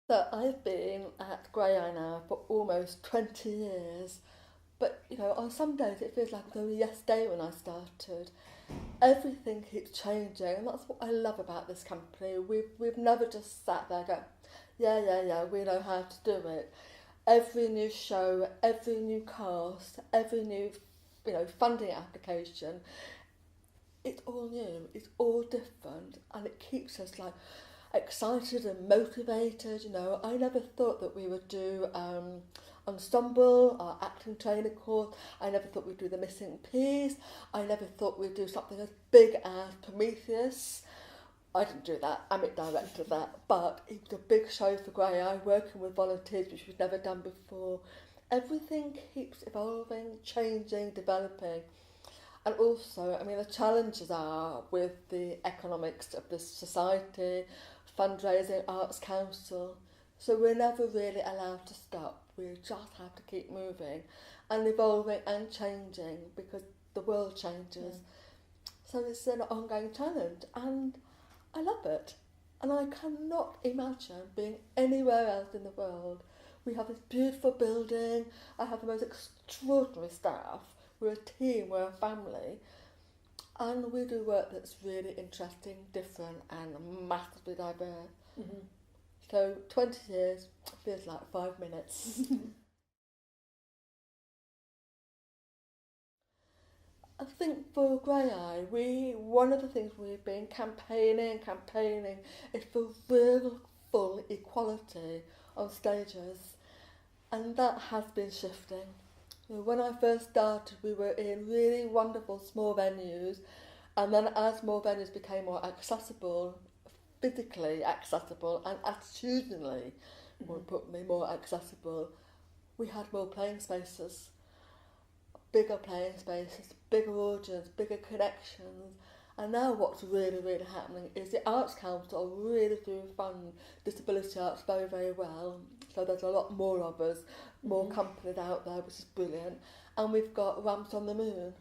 So I've been at Graeae now for almost 20 years, but on some days it feels like it was only yesterday when I started. Everything keeps changing, and that's what I love about this company. We've never just sat there going, yeah, we know how to do it. Every new show, every new cast, every new funding application, it's all new, it's all different, and it keeps us like excited and motivated. I never thought that we would do Ensemble, our acting training course. I never thought we'd do the missing piece. I never thought we'd do something as big as Prometheus. I didn't do that, Amit directed that, but it was a big show for Graeae, working with volunteers, which we've never done before. Everything keeps evolving, changing, developing. And also, the challenges are with the economics of this society, fundraising, Arts Council. So we're never really allowed to stop. We just have to keep moving and evolving and changing because the world changes. Yeah. So it's an ongoing challenge, and I love it. And I cannot imagine being anywhere else in the world. We have this beautiful building. I have the most extraordinary staff. We're a team, we're a family. And we do work that's really interesting, different, and massively diverse. Mm-hmm. So 20 years feels like 5 minutes. I think for Graeae, one of the things we've been campaigning is for real full equality on stages, and that has been shifting. When I first started, we were in really wonderful small venues, and then as more venues became more accessible, physically accessible and attitudinally, more importantly, more accessible, we had more playing spaces, bigger playing spaces, bigger audience, bigger connections. And now what's really, really happening is the Arts Council really do fund disability arts very, very well. So there's a lot more of us, more companies out there, which is brilliant. And we've got Ramps on the Moon,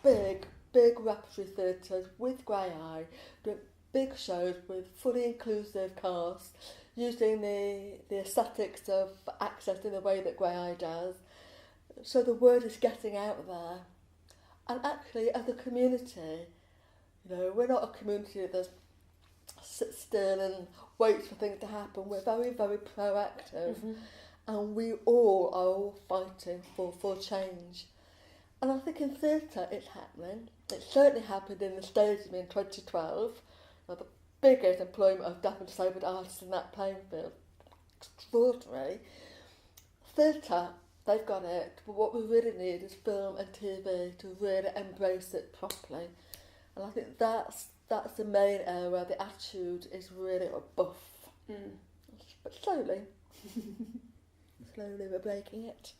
big repertory theatres with Graeae, doing big shows with fully inclusive casts, using the aesthetics of access in the way that Graeae does. So the word is getting out there. And actually, as a community, we're not a community that sits still and waits for things to happen. We're very, very proactive. Mm-hmm. And we all are all fighting for change. And I think in theatre it's happening. It certainly happened in the stadium in 2012. The biggest employment of deaf and disabled artists in that playing field. Extraordinary. Theatre, they've got it, but what we really need is film and TV to really embrace it properly. And I think that's the main area where the attitude is really a buff. Mm. But slowly we're breaking it.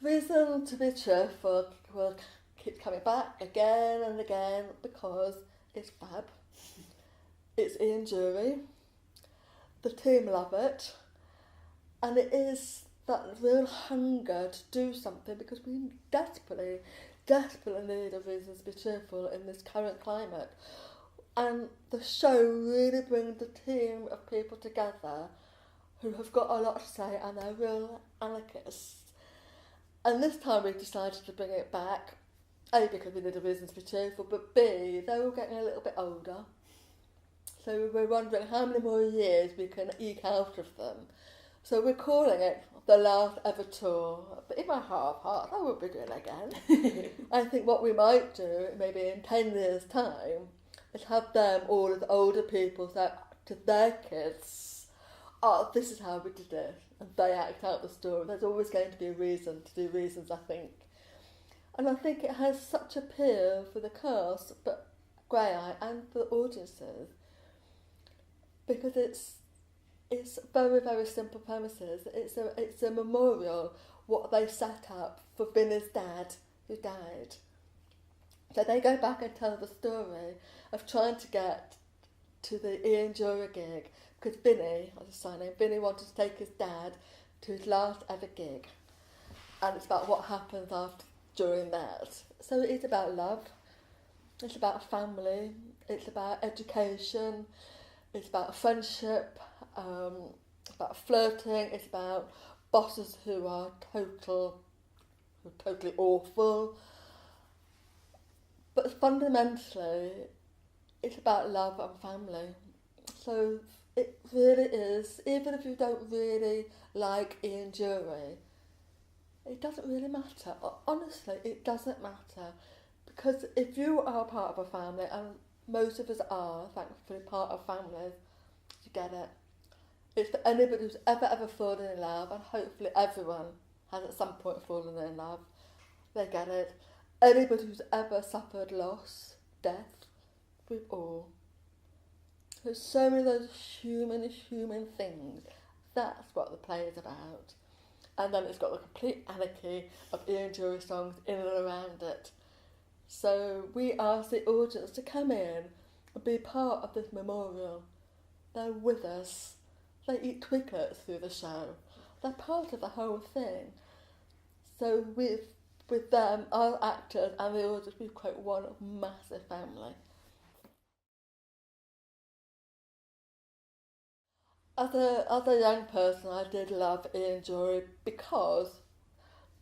Reason to be cheerful will keep coming back again and again because it's fab. It's Ian Dury. The team love it. And it is that real hunger to do something because we desperately need a reason to be cheerful in this current climate. And the show really brings the team of people together who have got a lot to say and they're real anarchists. And this time we decided to bring it back, A, because we need a reason to be cheerful, but B, they're all getting a little bit older. So we're wondering how many more years we can eke out of them. So we're calling it the last ever tour. But in my heart of hearts, I will be doing it again. I think what we might do, maybe in 10 years' time, is have them all as older people say to their kids, oh, this is how we did it. And they act out the story. There's always going to be a reason to do reasons, I think. And I think it has such appeal for the cast, but Graeae, and for the audiences, because it's very, very simple premises. It's a memorial, what they set up for Vinny's dad who died. So they go back and tell the story of trying to get to the Ian Dury gig because Vinny, as his surname, Vinny wanted to take his dad to his last ever gig. And it's about what happens during that. So it is about love. It's about family, it's about education, it's about friendship, it's about flirting, it's about bosses who are totally awful. But fundamentally, it's about love and family. So it really is, even if you don't really like Ian Dury, it doesn't really matter. Honestly, it doesn't matter. Because if you are part of a family, and most of us are, thankfully, part of families, you get it. It's for anybody who's ever fallen in love, and hopefully everyone has at some point fallen in love, they get it. Anybody who's ever suffered loss, death, we've all. There's so many of those human things. That's what the play is about. And then it's got the complete anarchy of Ian Dury songs in and around it. So we ask the audience to come in and be part of this memorial. They're with us. They eat twiglets through the show. They're part of the whole thing. So with them, our actors and the audience, we create one massive family. As a young person, I did love Ian Dury because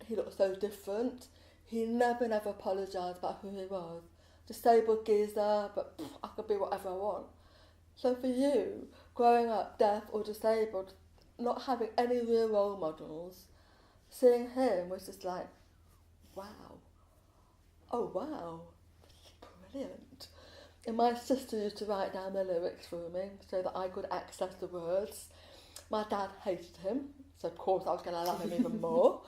he looked so different. He never apologised about who he was. Disabled geezer, but I could be whatever I want. So for you, growing up deaf or disabled, not having any real role models, seeing him was just like, wow. Oh wow, brilliant. And my sister used to write down the lyrics for me so that I could access the words. My dad hated him, so of course I was going to love him even more.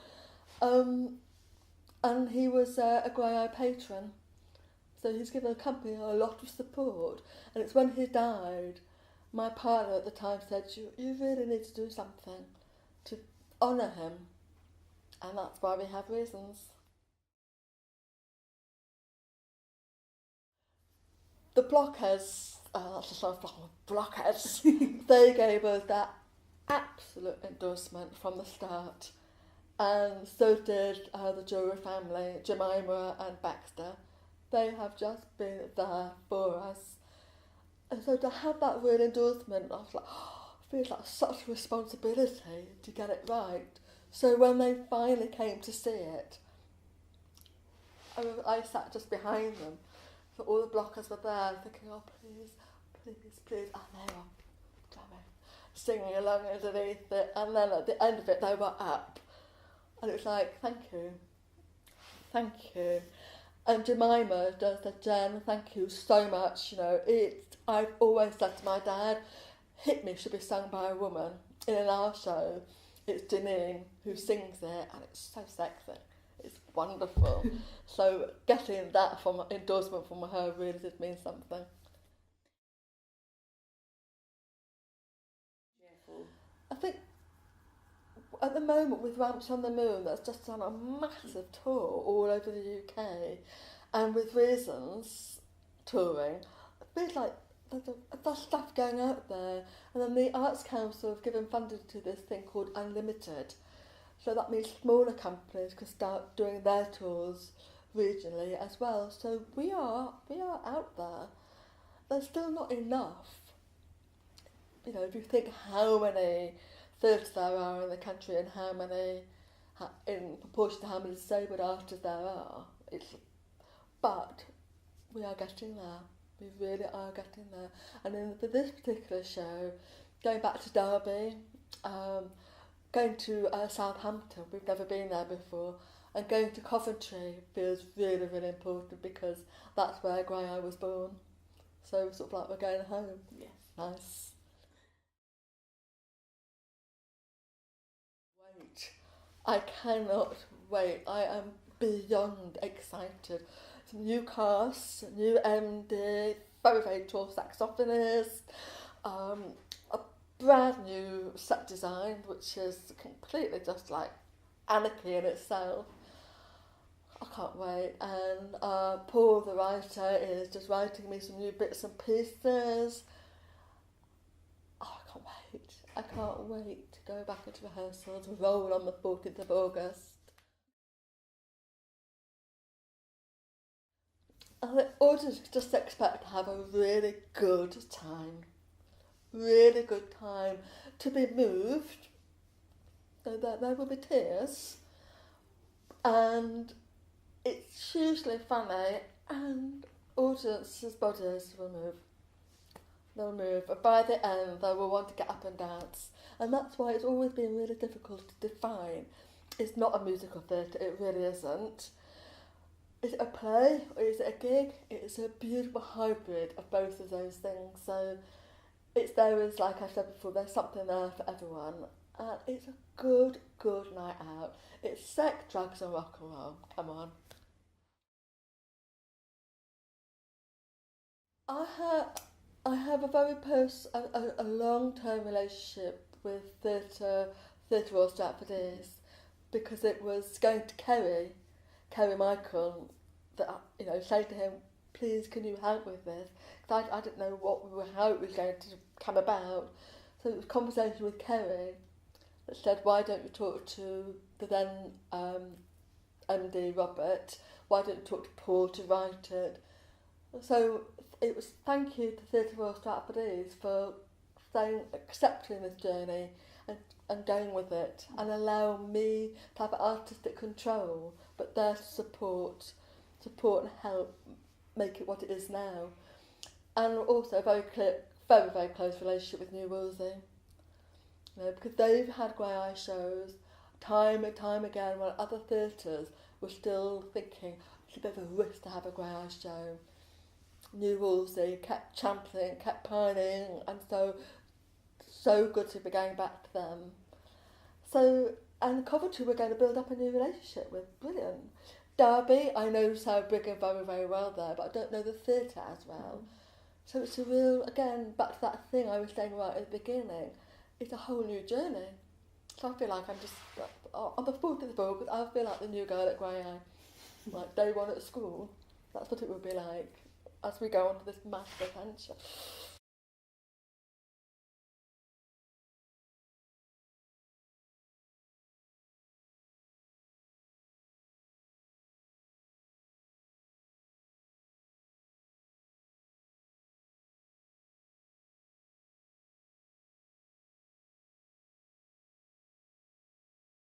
And he was a Graeae patron, so he's given the company a lot of support. And it's when he died, my partner at the time said, you really need to do something to honour him. And that's why we have reasons. The Blockheads, that's a sort of Blockheads, they gave us that absolute endorsement from the start. And so did the Dury family, Jemima and Baxter. They have just been there for us. And so to have that real endorsement, I was like, feels like such a responsibility to get it right. So when they finally came to see it, I sat just behind them. So all the blockers were there thinking, oh please, and they were singing along underneath it, and then at the end of it they were up. And it was like, thank you. And Jemima just said, Jen, thank you so much. I've always said to my dad, Hit Me should be sung by a woman. And in our show, it's Janine who sings it, and it's so sexy. It's wonderful. So getting that endorsement from her really did mean something. Cheerful. I think at the moment with Ramps on the Moon, that's just done a massive tour all over the UK, and with Reasons touring, it feels like there's stuff going out there. And then the Arts Council have given funding to this thing called Unlimited. So that means smaller companies can start doing their tours regionally as well. So we are out there. There's still not enough. If you think how many theatres there are in the country and how many, in proportion to how many disabled artists there are, but we are getting there. We really are getting there. And for this particular show, going back to Derby, going to Southampton, we've never been there before, and going to Coventry feels really, really important because that's where Graeae was born. So sort of like we're going home. Yes. Nice. Wait. I cannot wait. I am beyond excited. Some new cast, new MD, very, very tall saxophonist, a brand new set design, which is completely just like anarchy in itself. I can't wait. And Paul, the writer, is just writing me some new bits and pieces. Oh, I can't wait to go back into rehearsals and roll on the 14th of August. And the audience just expect to have a really good time. Really good time. To be moved. So there will be tears. And it's hugely funny, and audience's bodies will move. They'll move, and by the end they will want to get up and dance. And that's why it's always been really difficult to define. It's not a musical theatre, it really isn't. Is it a play or is it a gig? It's a beautiful hybrid of both of those things. So there is, like I said before, there's something there for everyone. And it's a good, good night out. It's sex, drugs and rock and roll. Come on. I have a very a long-term relationship with theatre Royal Stratford because it was going to Kerry Michael, that say to him, please can you help with this? Because I didn't know how it was going to come about. So it was a conversation with Kerry that said, why don't you talk to the then MD Robert? Why don't you talk to Paul to write it? So it was thank you to Theatre Royal Stratford for accepting this journey and going with it and allow me to have artistic control, but there to support and help make it what it is now. And also a very close relationship with New Wolsey. Because they've had Graeae shows time and time again when other theatres were still thinking it's a bit of a risk to have a Graeae show. New Wolsey kept championing, kept pining, and so good to be going back to them. So, and Coventry we're going to build up a new relationship with. Brilliant. Derby, I know Sarah Brigham very, very well there, but I don't know the theatre as well. So it's a real, again, back to that thing I was saying right at the beginning, it's a whole new journey. So I feel like I'm just, I'm a fool to the ball, but I feel like the new girl at Graeae. Like day one at school, that's what it would be like as we go on to this massive adventure.